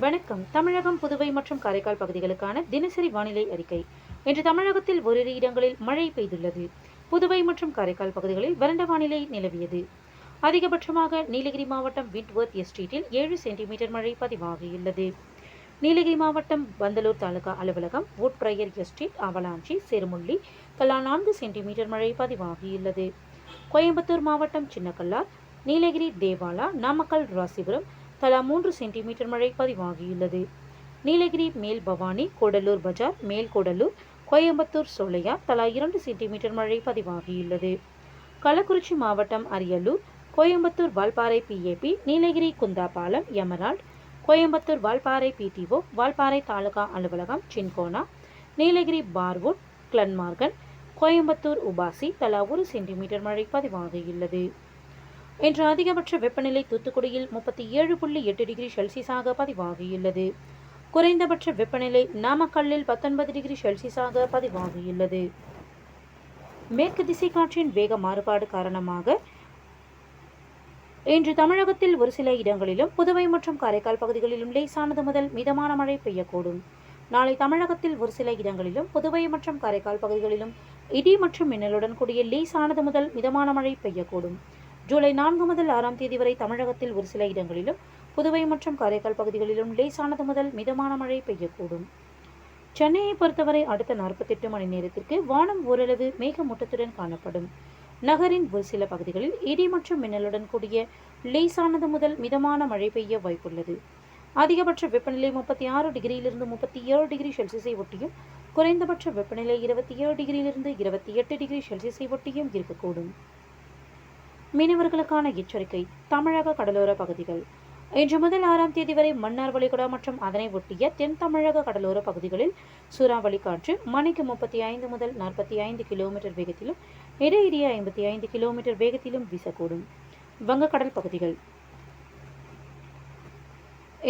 வணக்கம். தமிழகம், புதுவை மற்றும் காரைக்கால் பகுதிகளுக்கான தினசரி வானிலை அறிக்கை. இன்று தமிழகத்தில் ஓரிரு இடங்களில் மழை பெய்துள்ளது. புதுவை மற்றும் காரைக்கால் பகுதிகளில் வறண்ட வானிலை நிலவியது. அதிகபட்சமாக நீலகிரி மாவட்டம் விண்ட்வர்த் எஸ்டேட்டில் 7 சென்டிமீட்டர் மழை பதிவாகியுள்ளது. நீலகிரி மாவட்டம் பந்தலூர் தாலுகா அலுவலகம், வுட்பிரையர் எஸ்டேட், அவலாஞ்சி, செருமுள்ளி தலா 4 சென்டிமீட்டர் மழை பதிவாகியுள்ளது. கோயம்புத்தூர் மாவட்டம் சின்னக்கல்லார், நீலகிரி தேவாலா, நாமக்கல் ராசிபுரம் தலா 3 சென்டிமீட்டர் மழை பதிவாகியுள்ளது. நீலகிரி மேல் பவானி, கூடலூர் பஜார், மேல் கூடலூர், கோயம்புத்தூர் சோலையார் தலா 2 சென்டிமீட்டர் மழை பதிவாகியுள்ளது. கள்ளக்குறிச்சி மாவட்டம் Ariyalur, Coimbatore Valparai PAP, Nilgiris Kundapalam, Emerald, Coimbatore Valparai PTO, Valparai taluka அலுவலகம், Cinchona, Nilgiris Parwood, Glenmorgan, Coimbatore UPASI தலா 1 சென்டிமீட்டர் மழை பதிவாகியுள்ளது. இன்று அதிகபட்ச வெப்பநிலை தூத்துக்குடியில் 37.8 டிகிரி செல்சியஸாக பதிவாகியுள்ளது. குறைந்தபட்ச வெப்பநிலை நாமக்கல்லில் 19 டிகிரி செல்சியஸாக பதிவாகியுள்ளது. மேற்கு திசை காற்றின் வேக மாறுபாடு காரணமாக இன்று தமிழகத்தில் ஒரு சில இடங்களிலும் புதுவை மற்றும் காரைக்கால் பகுதிகளிலும் லேசானது முதல் மிதமான மழை பெய்யக்கூடும். நாளை தமிழகத்தில் ஒரு சில இடங்களிலும் புதுவை மற்றும் காரைக்கால் பகுதிகளிலும் இடி மற்றும் மின்னலுடன் கூடிய லேசானது முதல் மிதமான மழை பெய்யக்கூடும். ஜூலை 4 முதல் 6ஆம் தேதி வரை தமிழகத்தில் ஒரு சில இடங்களிலும் புதுவை மற்றும் காரைக்கால் பகுதிகளிலும் லேசானது முதல் மிதமான மழை பெய்யக்கூடும். சென்னையை பொறுத்தவரை அடுத்த 48 மணி நேரத்திற்கு வானம் ஓரளவு மேகமூட்டத்துடன் காணப்படும். நகரின் ஒரு சில பகுதிகளில் இடி மற்றும் மின்னலுடன் கூடிய லேசானது முதல் மிதமான மழை பெய்ய வாய்ப்புள்ளது. அதிகபட்ச வெப்பநிலை 36 டிகிரியிலிருந்து 37 டிகிரி செல்சியஸை ஒட்டியும், குறைந்தபட்ச வெப்பநிலை 27 டிகிரியிலிருந்து 28 டிகிரி செல்சியஸை ஒட்டியும் இருக்கக்கூடும். மீனவர்களுக்கான எச்சரிக்கை. தமிழக கடலோர பகுதிகள். இன்று முதல் 6ஆம் தேதி வரை மன்னார் வளைகுடா மற்றும் அதனை ஒட்டிய தென் தமிழக கடலோர பகுதிகளில் சூறாவளி காற்று மணிக்கு 35 முதல் 45 கிலோமீட்டர் வேகத்திலும், இடையிடையே 55 கிலோமீட்டர் வேகத்திலும் வீசக்கூடும். வங்கக்கடல் பகுதிகள்.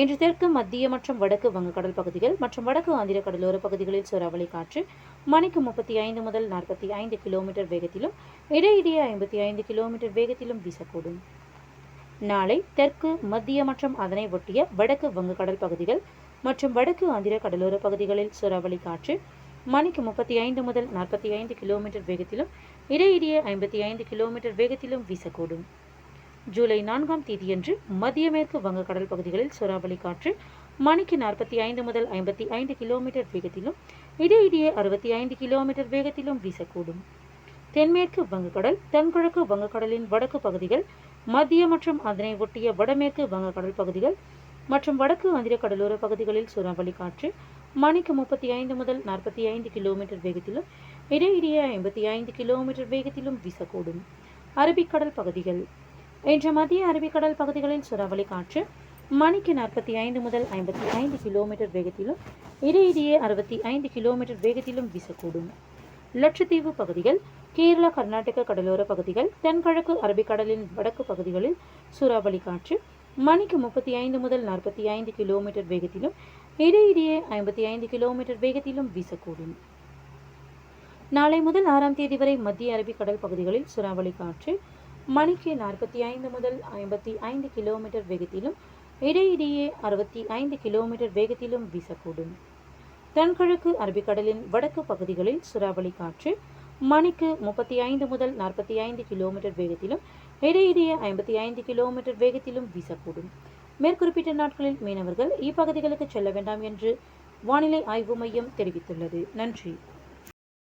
இன்று தெற்கு, மத்திய மற்றும் வடக்கு வங்கக்கடல் பகுதிகள் மற்றும் வடக்கு ஆந்திர கடலோர பகுதிகளில் சூறாவளி காற்று மணிக்கு 35 முதல் 45 கிலோமீட்டர் வேகத்திலும், இடையிடையே 55 கிலோமீட்டர் வேகத்திலும் வீசக்கூடும். நாளை தெற்கு, மத்திய மற்றும் அதனை ஒட்டிய வடக்கு வங்கக்கடல் பகுதிகள் மற்றும் வடக்கு ஆந்திர கடலோர பகுதிகளில் சூறாவளி காற்று மணிக்கு 35 முதல் 45 கிலோமீட்டர் வேகத்திலும், இடையிடையே 55 கிலோமீட்டர் வேகத்திலும் வீசக்கூடும். ஜூலை 4ஆம் தேதியன்று மத்திய மேற்கு வங்கக்கடல் பகுதிகளில் சூறாவளி காற்று மணிக்கு 45 முதல் 55 கிலோமீட்டர் வேகத்திலும், இடையிடையே 65 கிலோமீட்டர் வேகத்திலும் வீசக்கூடும். தென்மேற்கு வங்கக்கடல், தென்கிழக்கு வங்கக்கடலின் வடக்கு பகுதிகள், மத்திய மற்றும் அதனை ஒட்டிய வடமேற்கு வங்கக்கடல் பகுதிகள் மற்றும் வடக்கு ஆந்திர கடலோர பகுதிகளில் சூறாவளி காற்று மணிக்கு 35 முதல் 45 கிலோமீட்டர் வேகத்திலும், இடையிடையே 55 கிலோமீட்டர் வேகத்திலும் வீசக்கூடும். அரபிக்கடல் பகுதிகள். இன்று மத்திய அரபிக்கடல் பகுதிகளில் சூறாவளி காற்று மணிக்கு 45 முதல் 55 கிலோமீட்டர் வேகத்திலும், இடையிடையே 65 கிலோமீட்டர் வேகத்திலும் வீசக்கூடும். லட்சத்தீவு பகுதிகள். கேரளா, கர்நாடக கடலோர பகுதிகள், தென்கிழக்கு அரபிக்கடலின் வடக்கு பகுதிகளில் சூறாவளி காற்று மணிக்கு 35 முதல் 45 கிலோமீட்டர் வேகத்திலும், இடையிடையே 55 கிலோமீட்டர் வேகத்திலும் வீசக்கூடும். நாளை முதல் 6ஆம் தேதி வரை மத்திய அரபிக்கடல் பகுதிகளில் சூறாவளி காற்று மணிக்கு 45 முதல் 55 கிலோமீட்டர் வேகத்திலும், இடையிடையே 65 கிலோமீட்டர் வேகத்திலும் வீசக்கூடும். தென்கிழக்கு அரபிக்கடலின் வடக்கு பகுதிகளில் சூறாவளி காற்று மணிக்கு 35 முதல் 45 கிலோமீட்டர் வேகத்திலும், இடையிடையே 55 கிலோமீட்டர் வேகத்திலும் வீசக்கூடும். மேற்குறிப்பிட்ட நாட்களில் மீனவர்கள் இப்பகுதிகளுக்கு செல்ல வேண்டாம் என்று வானிலை ஆய்வு மையம் தெரிவித்துள்ளது. நன்றி.